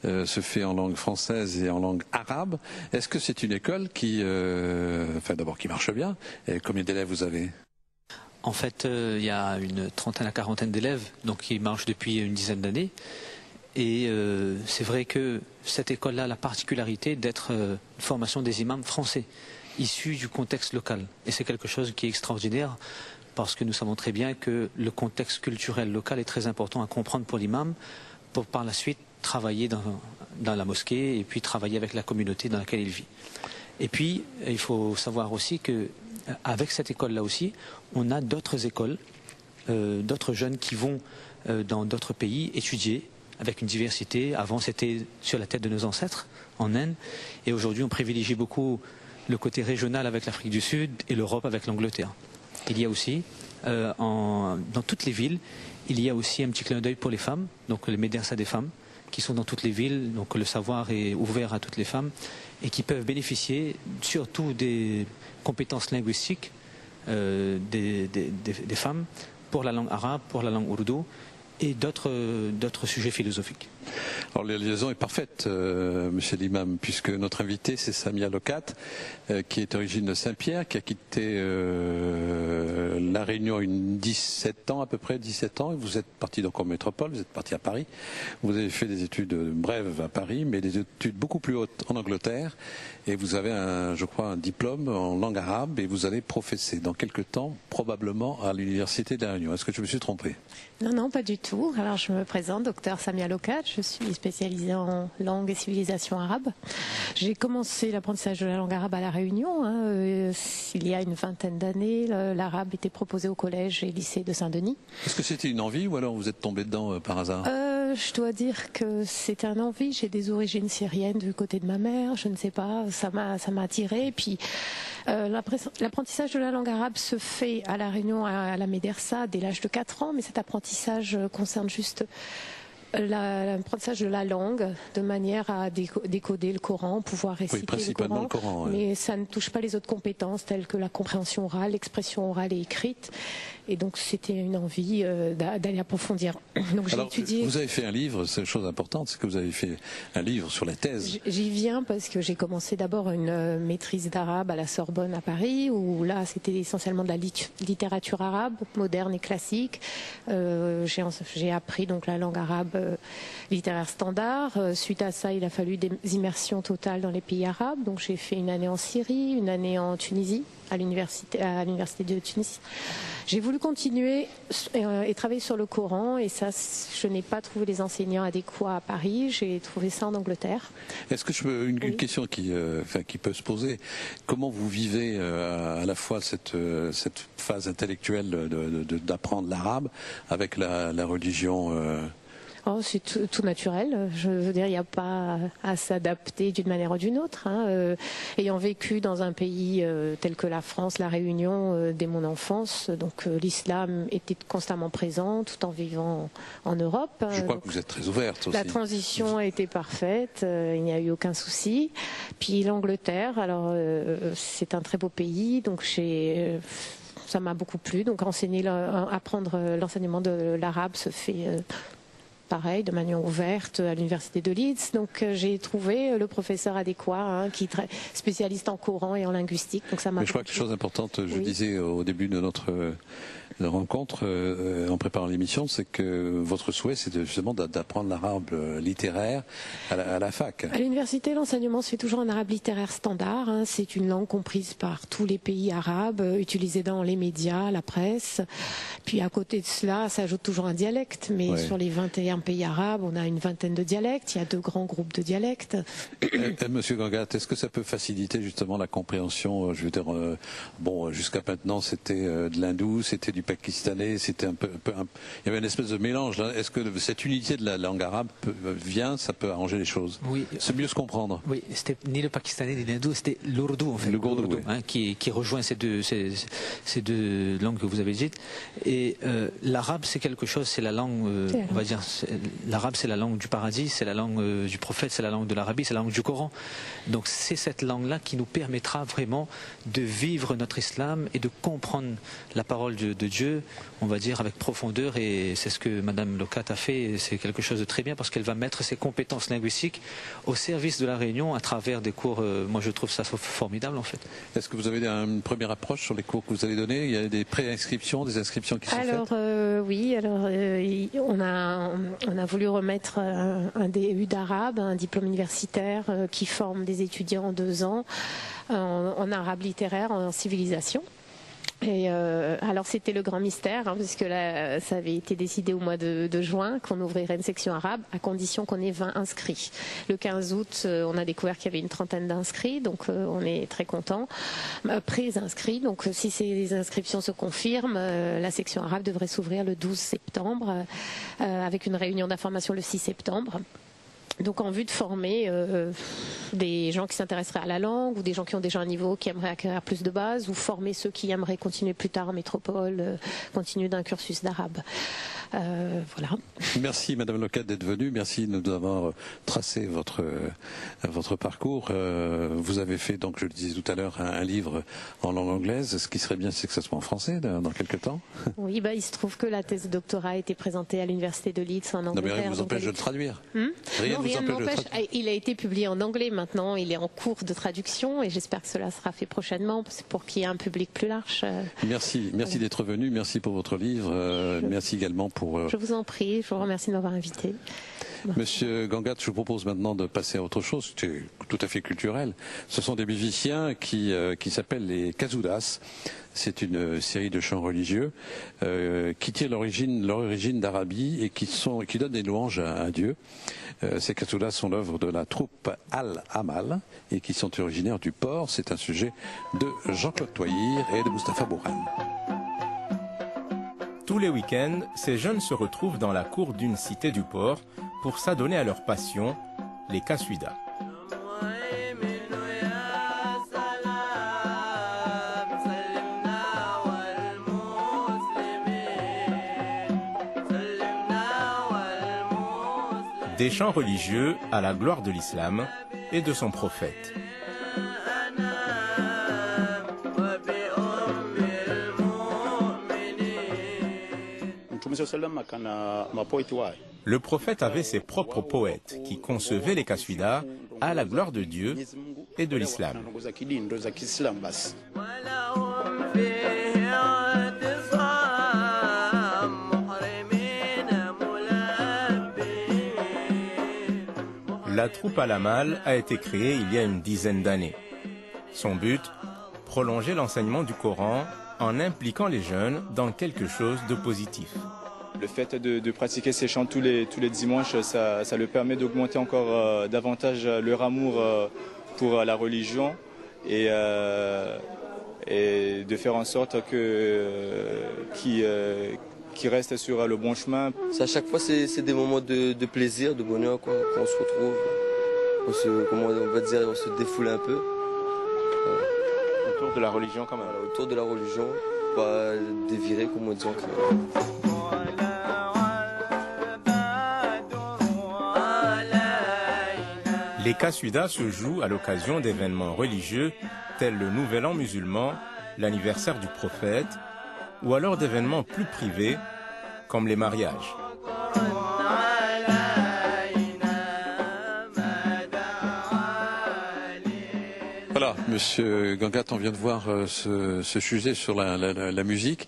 se fait en langue française et en langue arabe. Est-ce que c'est une école qui, enfin d'abord qui marche bien? Et combien d'élèves vous avez? En fait, il y a une trentaine à quarantaine d'élèves, donc qui marchent depuis une dizaine d'années. Et c'est vrai que cette école-là a la particularité d'être une formation des imams français, issus du contexte local. Et c'est quelque chose qui est extraordinaire, parce que nous savons très bien que le contexte culturel local est très important à comprendre pour l'imam, pour par la suite travailler dans la mosquée et puis travailler avec la communauté dans laquelle il vit. Et puis, il faut savoir aussi que avec cette école-là aussi, on a d'autres écoles, d'autres jeunes qui vont dans d'autres pays étudier avec une diversité. Avant, c'était sur la tête de nos ancêtres en Inde, et aujourd'hui, on privilégie beaucoup le côté régional avec l'Afrique du Sud et l'Europe avec l'Angleterre. Il y a aussi, dans toutes les villes, il y a aussi un petit clin d'œil pour les femmes, donc les médersa des femmes, qui sont dans toutes les villes, donc le savoir est ouvert à toutes les femmes, et qui peuvent bénéficier surtout des compétences linguistiques des femmes pour la langue arabe, pour la langue ourdou, et d'autres sujets philosophiques. Alors la liaison est parfaite, monsieur l'imam, puisque notre invité c'est Samia Lokat, qui est d'origine de Saint-Pierre, qui a quitté La Réunion à 17 ans à peu près, 17 ans. Vous êtes parti donc en métropole, vous êtes parti à Paris. Vous avez fait des études brèves à Paris, mais des études beaucoup plus hautes en Angleterre. Et vous avez, je crois, un diplôme en langue arabe, et vous allez professer dans quelques temps, probablement à l'université de La Réunion. Est-ce que je me suis trompé? Non, non, pas du tout. Alors je me présente, docteur Samia Lokat, je suis spécialisée en langue et civilisation arabe. J'ai commencé l'apprentissage de la langue arabe à La Réunion. Il y a une vingtaine d'années, l'arabe était proposé au collège et lycée de Saint-Denis. Est-ce que c'était une envie ou alors vous êtes tombé dedans par hasard? Je dois dire que c'était un envie. J'ai des origines syriennes du côté de ma mère, je ne sais pas, ça m'a attirée. Et puis l'apprentissage de la langue arabe se fait à La Réunion, à la médersa, dès l'âge de 4 ans, mais cet apprentissage concerne juste l'apprentissage de la langue, de manière à décoder le Coran, pouvoir réciter le Coran, mais ça ne touche pas les autres compétences telles que la compréhension orale, l'expression orale et écrite. Et donc c'était une envie d'aller approfondir. Donc j'ai étudié. Vous avez fait un livre, c'est une chose importante, c'est que vous avez fait un livre sur la thèse. J'y viens parce que j'ai commencé d'abord une maîtrise d'arabe à la Sorbonne à Paris, où là c'était essentiellement de la littérature arabe, moderne et classique. J'ai appris donc la langue arabe littéraire standard. Suite à ça, il a fallu des immersions totales dans les pays arabes. Donc j'ai fait une année en Syrie, une année en Tunisie, à l'université de Tunis. J'ai voulu continuer et travailler sur le Coran, et ça, je n'ai pas trouvé les enseignants adéquats à Paris. J'ai trouvé ça en Angleterre. Est-ce que une question qui peut se poser, comment vous vivez à la fois cette phase intellectuelle d'apprendre l'arabe avec la religion? Oh, c'est tout naturel. Je veux dire, il n'y a pas à s'adapter d'une manière ou d'une autre. Ayant vécu dans un pays tel que la France, la Réunion, dès mon enfance, donc l'islam était constamment présent, tout en vivant en Europe. Je crois que vous êtes très ouverte aussi. La transition a été parfaite, il n'y a eu aucun souci. Puis l'Angleterre, alors c'est un très beau pays, donc ça m'a beaucoup plu. Donc apprendre l'enseignement de l'arabe se fait pareil, de manière ouverte à l'université de Leeds. Donc j'ai trouvé le professeur adéquat, qui est spécialiste en Coran et en linguistique. Donc ça m'a. Mais je crois que chose importante, je disais au début de notre rencontre, en préparant l'émission, c'est que votre souhait, c'est justement d'apprendre l'arabe littéraire à la fac. À l'université, l'enseignement se fait toujours en arabe littéraire standard. C'est une langue comprise par tous les pays arabes, utilisée dans les médias, la presse. Puis à côté de cela, ça ajoute toujours un dialecte. Mais sur les 21 pays arabes, on a une vingtaine de dialectes. Il y a 2 grands groupes de dialectes. Monsieur Gangat, est-ce que ça peut faciliter justement la compréhension? Je veux dire, jusqu'à maintenant, c'était de l'hindou, c'était du pakistanais, c'était il y avait une espèce de mélange. Est-ce que cette unité de la langue arabe ça peut arranger les choses? Oui. C'est mieux se comprendre. Oui, c'était ni le pakistanais ni l'hindou, c'était l'ourdou en fait. Le gourdou, qui rejoint ces deux langues que vous avez dites. Et l'arabe, c'est quelque chose, c'est la langue, on va dire, l'arabe c'est la langue du paradis, c'est la langue du prophète, c'est la langue de l'Arabie, c'est la langue du Coran. Donc c'est cette langue-là qui nous permettra vraiment de vivre notre islam et de comprendre la parole de Dieu, on va dire, avec profondeur. Et c'est ce que Madame Locat a fait. C'est quelque chose de très bien parce qu'elle va mettre ses compétences linguistiques au service de la Réunion à travers des cours. Moi, je trouve ça formidable, en fait. Est-ce que vous avez une première approche sur les cours que vous allez donner? Il y a des pré-inscriptions, des inscriptions qui sont faites? Oui, on a voulu remettre un DU d'arabe, un diplôme universitaire qui forme des étudiants en 2 ans en arabe littéraire, en civilisation. Et alors c'était le grand mystère, puisque là ça avait été décidé au mois de juin qu'on ouvrirait une section arabe à condition qu'on ait 20 inscrits. Le 15 août, on a découvert qu'il y avait une trentaine d'inscrits, donc on est très contents. Pré-inscrits, donc si ces inscriptions se confirment, la section arabe devrait s'ouvrir le 12 septembre avec une réunion d'information le 6 septembre. Donc en vue de former des gens qui s'intéresseraient à la langue ou des gens qui ont déjà un niveau, qui aimeraient acquérir plus de bases, ou former ceux qui aimeraient continuer plus tard en métropole, continuer d'un cursus d'arabe. Voilà. Merci Madame Locat d'être venue, merci de nous avoir tracé votre parcours. Vous avez fait, donc je le disais tout à l'heure, un livre en langue anglaise. Ce qui serait bien, c'est que ça soit en français dans quelques temps. Oui, il se trouve que la thèse de doctorat a été présentée à l'université de Leeds en Angleterre. Non mais rien ne vous empêche de le traduire. Rien ne m'empêche. Il a été publié en anglais maintenant, il est en cours de traduction et j'espère que cela sera fait prochainement pour qu'il y ait un public plus large. Merci d'être venu, merci pour votre livre, merci également pour... Je vous en prie, je vous remercie de m'avoir invité. Monsieur Gangat, je vous propose maintenant de passer à autre chose, qui est tout à fait culturel. Ce sont des musiciens qui s'appellent les Kazoudas. C'est une série de chants religieux qui tirent leur origine d'Arabie et qui donnent des louanges à Dieu. Ces Kazoudas sont l'œuvre de la troupe Al-Amal et qui sont originaires du Port. C'est un sujet de Jean-Claude Toyir et de Mustapha Bourhan. Tous les week-ends, ces jeunes se retrouvent dans la cour d'une cité du port pour s'adonner à leur passion, les Kaswida. Des chants religieux à la gloire de l'islam et de son prophète. Le prophète avait ses propres poètes qui concevaient les Kaswida à la gloire de Dieu et de l'islam. La troupe Al-Amal a été créée il y a une dizaine d'années. Son but, prolonger l'enseignement du Coran en impliquant les jeunes dans quelque chose de positif. Le fait de pratiquer ces chants tous les dimanches, ça leur permet d'augmenter encore davantage leur amour pour la religion et de faire en sorte qu'ils restent sur le bon chemin. À chaque fois, c'est des moments de plaisir, de bonheur, quoi, qu'on se retrouve, on se défoule un peu. Autour de la religion quand même. Voilà, autour de la religion, pas dévirer comme on dit en créole. Les Kaswida se jouent à l'occasion d'événements religieux tels le Nouvel An musulman, l'anniversaire du prophète, ou alors d'événements plus privés comme les mariages. Voilà, Monsieur Gangat, on vient de voir ce sujet sur la musique.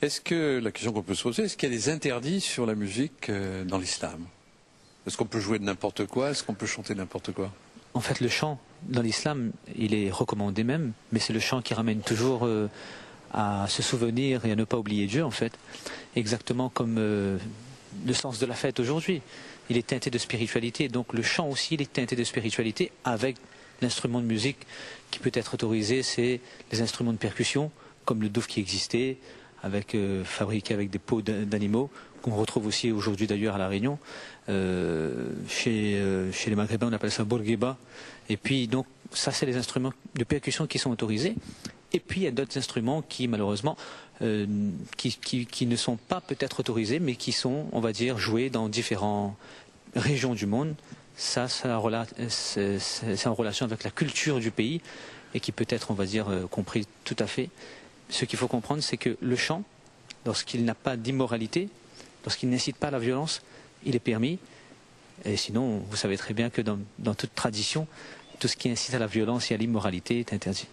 Est-ce que, la question qu'on peut se poser, est-ce qu'il y a des interdits sur la musique dans l'islam? Est-ce qu'on peut jouer de n'importe quoi? Est-ce qu'on peut chanter n'importe quoi? En fait, le chant, dans l'islam, il est recommandé même, mais c'est le chant qui ramène toujours à se souvenir et à ne pas oublier Dieu, en fait. Exactement comme le sens de la fête aujourd'hui. Il est teinté de spiritualité, donc le chant aussi, il est teinté de spiritualité avec l'instrument de musique qui peut être autorisé, c'est les instruments de percussion, comme le douf qui existait, fabriqué avec des peaux d'animaux, qu'on retrouve aussi aujourd'hui d'ailleurs à La Réunion. Chez les Maghrébins, on appelle ça bourguiba. Et puis, donc, ça, c'est les instruments de percussion qui sont autorisés. Et puis, il y a d'autres instruments qui, malheureusement, qui ne sont pas peut-être autorisés, mais qui sont, on va dire, joués dans différentes régions du monde. Ça, c'est en relation avec la culture du pays et qui peut être, on va dire, compris tout à fait. Ce qu'il faut comprendre, c'est que le chant, lorsqu'il n'a pas d'immoralité, lorsqu'il n'incite pas à la violence, il est permis. Et sinon, vous savez très bien que dans toute tradition, tout ce qui incite à la violence et à l'immoralité est interdit.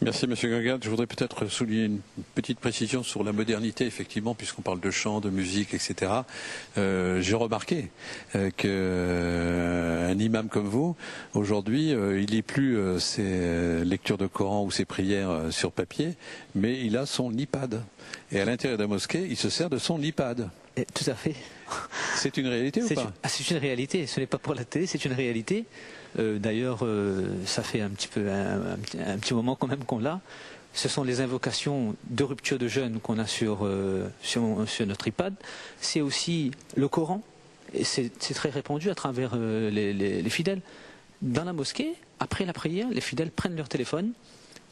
Merci Monsieur Gangat. Je voudrais peut-être souligner une petite précision sur la modernité, effectivement, puisqu'on parle de chant, de musique, etc. J'ai remarqué qu'un imam comme vous, aujourd'hui, il lit plus ses lectures de Coran ou ses prières sur papier, mais il a son iPad. Et à l'intérieur de la mosquée, il se sert de son iPad. Tout à fait. C'est une réalité ou pas? C'est une réalité. Ce n'est pas pour la télé, c'est une réalité. D'ailleurs, ça fait un petit moment quand même qu'on l'a. Ce sont les invocations de rupture de jeûne qu'on a sur notre iPad. C'est aussi le Coran. Et c'est très répandu à travers les fidèles. Dans la mosquée, après la prière, les fidèles prennent leur téléphone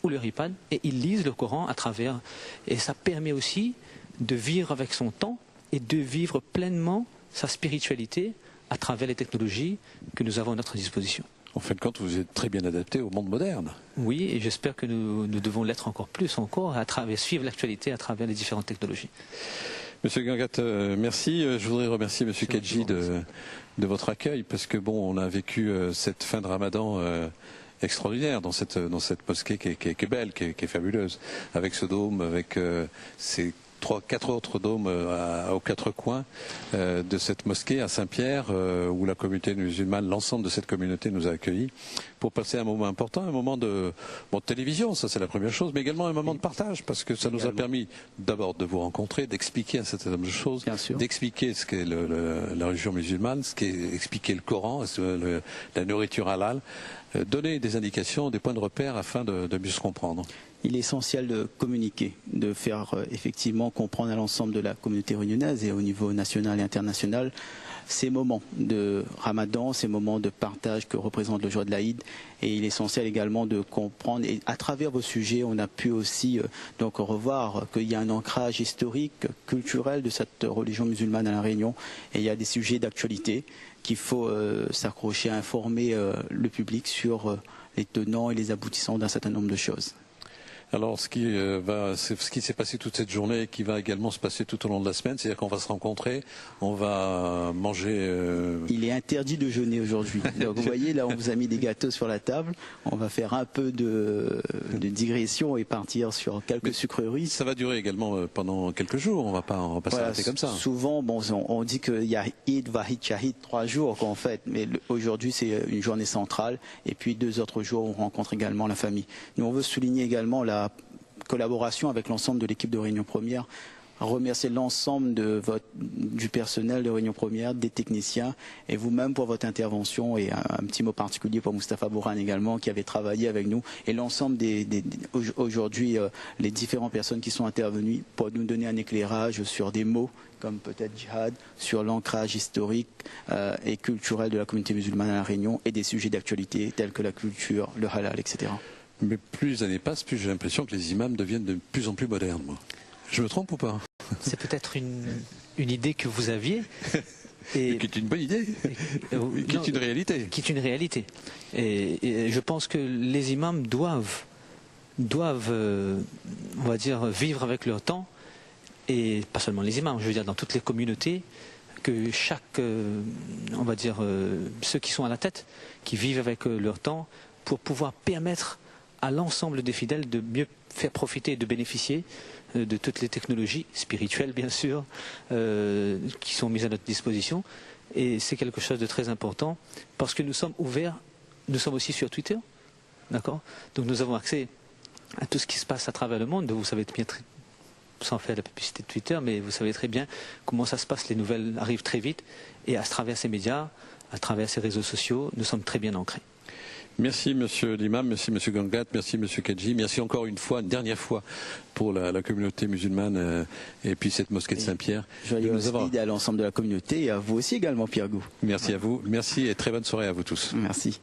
ou leur iPad et ils lisent le Coran à travers. Et ça permet aussi de vivre avec son temps et de vivre pleinement sa spiritualité à travers les technologies que nous avons à notre disposition. En fin de compte, vous êtes très bien adapté au monde moderne. Oui, et j'espère que nous devons l'être encore plus suivre l'actualité à travers les différentes technologies. Monsieur Gangat, merci. Je voudrais remercier Monsieur Kedji de votre accueil, parce que bon, on a vécu cette fin de Ramadan extraordinaire dans cette mosquée qui est belle, qui est fabuleuse, avec ce dôme, avec ces 3-4 autres dômes aux 4 coins de cette mosquée à Saint-Pierre, où la communauté musulmane, l'ensemble de cette communauté nous a accueillis pour passer un moment important, un moment de télévision, ça c'est la première chose, mais également un moment de partage, parce que ça nous a permis d'abord de vous rencontrer, d'expliquer un certain nombre de choses, d'expliquer ce qu'est la religion musulmane, expliquer le Coran, la nourriture halal, donner des indications, des points de repère afin de mieux se comprendre. Il est essentiel de communiquer, de faire effectivement comprendre à l'ensemble de la communauté réunionnaise et au niveau national et international ces moments de Ramadan, ces moments de partage que représente le jour de l'Aïd. Et il est essentiel également de comprendre, et à travers vos sujets, on a pu aussi donc revoir qu'il y a un ancrage historique, culturel de cette religion musulmane à La Réunion, et il y a des sujets d'actualité qu'il faut s'accrocher à informer le public sur les tenants et les aboutissants d'un certain nombre de choses. Alors, ce qui s'est passé toute cette journée et qui va également se passer tout au long de la semaine, c'est-à-dire qu'on va se rencontrer, on va manger... Il est interdit de jeûner aujourd'hui. Donc, vous voyez, là, on vous a mis des gâteaux sur la table. On va faire un peu de digression et partir sur quelques sucreries. Ça va durer également pendant quelques jours. On va pas s'arrêter comme ça. Souvent, bon, on dit qu'il y a Eid, Vahid, Shahid, 3 jours qu'en fait. Mais aujourd'hui, c'est une journée centrale. Et puis 2 autres jours, on rencontre également la famille. Nous, on veut souligner également la collaboration avec l'ensemble de l'équipe de Réunion Première, remercier l'ensemble du personnel de Réunion Première, des techniciens et vous-même pour votre intervention, et un petit mot particulier pour Moustapha Bourane également qui avait travaillé avec nous, et l'ensemble aujourd'hui les différentes personnes qui sont intervenues pour nous donner un éclairage sur des mots comme peut-être djihad, sur l'ancrage historique et culturel de la communauté musulmane à La Réunion et des sujets d'actualité tels que la culture, le halal, etc. Mais plus les années passent, plus j'ai l'impression que les imams deviennent de plus en plus modernes, moi. Je me trompe ou pas? C'est peut-être une idée que vous aviez. Et qui est une bonne idée, qui est une réalité. Qui est une réalité. Et je pense que les imams doivent, on va dire, vivre avec leur temps, et pas seulement les imams, je veux dire dans toutes les communautés, que chaque, on va dire, ceux qui sont à la tête, qui vivent avec leur temps, pour pouvoir permettre à l'ensemble des fidèles de mieux faire profiter et de bénéficier de toutes les technologies spirituelles, bien sûr, qui sont mises à notre disposition. Et c'est quelque chose de très important, parce que nous sommes ouverts, nous sommes aussi sur Twitter, d'accord? Donc nous avons accès à tout ce qui se passe à travers le monde. Vous savez bien, sans faire la publicité de Twitter, mais vous savez très bien comment ça se passe, les nouvelles arrivent très vite, et à travers ces médias, à travers ces réseaux sociaux, nous sommes très bien ancrés. Merci Monsieur l'imam, merci Monsieur Gangat, merci Monsieur Kedji, merci encore une dernière fois pour la communauté musulmane et puis cette mosquée de Saint-Pierre. Joyeux Eid à l'ensemble de la communauté et à vous aussi également, Pierre Gou. Merci à vous, merci et très bonne soirée à vous tous. Merci.